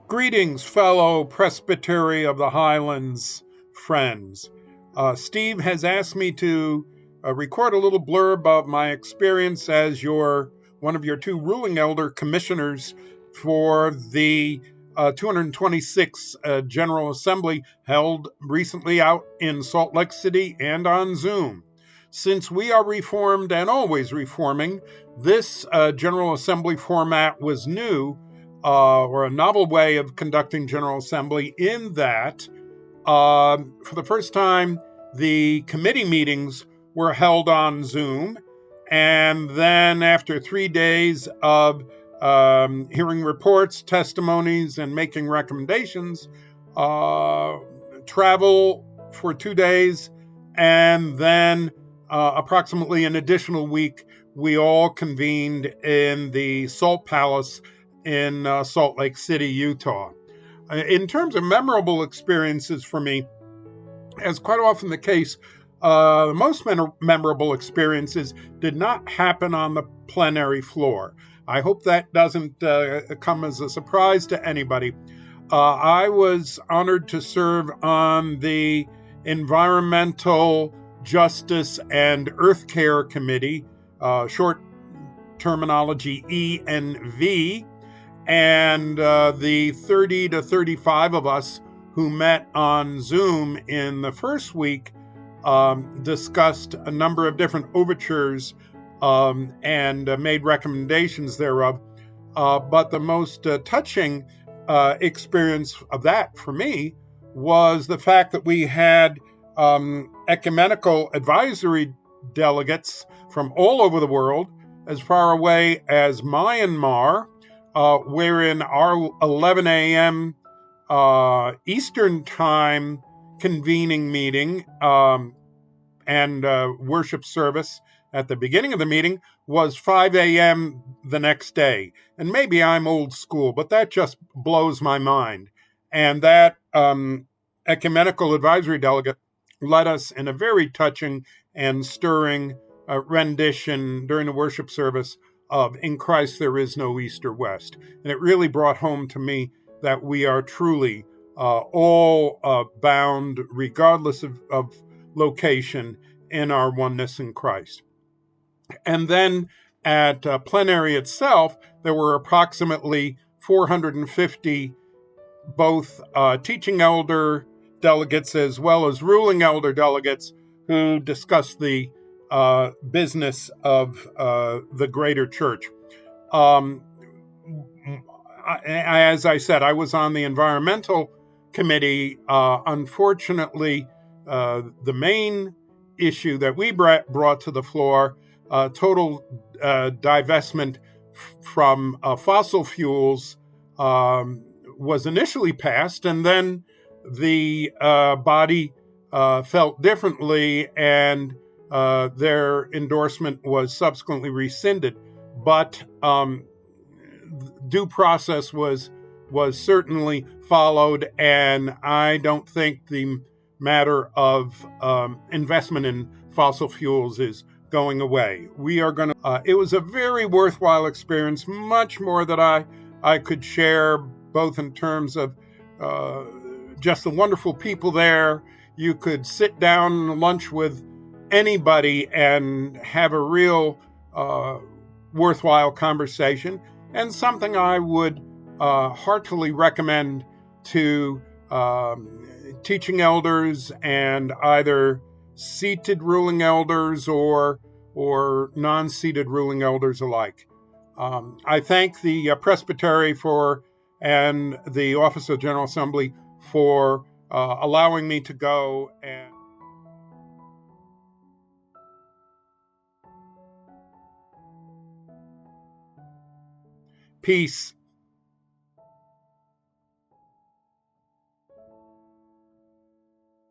Greetings, fellow Presbytery of the Highlands friends. Steve has asked me to record a little blurb of my experience as one of your two ruling elder commissioners for the 226th General Assembly held recently out in Salt Lake City and on Zoom. Since we are reformed and always reforming, this General Assembly format was new, or a novel way of conducting General Assembly, in that for the first time, the committee meetings were held on Zoom. And then after 3 days of hearing reports, testimonies, and making recommendations, travel for 2 days, and then approximately an additional week, we all convened in the Salt Palace in Salt Lake City, Utah. In terms of memorable experiences for me, as quite often the case, the most memorable experiences did not happen on the plenary floor. I hope that doesn't come as a surprise to anybody. I was honored to serve on the Environmental Justice and Earth Care Committee, short terminology ENV, and the 30 to 35 of us who met on Zoom in the first week discussed a number of different overtures and made recommendations thereof. But the most touching experience of that for me was the fact that we had ecumenical advisory delegates from all over the world, as far away as Myanmar, where in our 11 a.m. Eastern Time convening meeting and worship service at the beginning of the meeting was 5 a.m. the next day. And maybe I'm old school, but that just blows my mind. And that ecumenical advisory delegate led us in a very touching and stirring rendition during the worship service of "In Christ There Is No East or West." And it really brought home to me that we are truly all bound, regardless of location, in our oneness in Christ. And then at plenary itself, there were approximately 450 both teaching elder delegates as well as ruling elder delegates who discussed the business of the greater church. As I said, I was on the environmental committee. Unfortunately, the main issue that we brought to the floor, total divestment from fossil fuels, was initially passed, and then the body felt differently, and their endorsement was subsequently rescinded. But due process was certainly followed, and I don't think the matter of investment in fossil fuels is going away. We are going to. It was a very worthwhile experience, much more that I could share, both in terms of just the wonderful people there. You could sit down and lunch with anybody and have a real worthwhile conversation, and something I would heartily recommend to teaching elders and either seated ruling elders or non-seated ruling elders alike. I thank the Presbytery and the Office of General Assembly for allowing me to go. And peace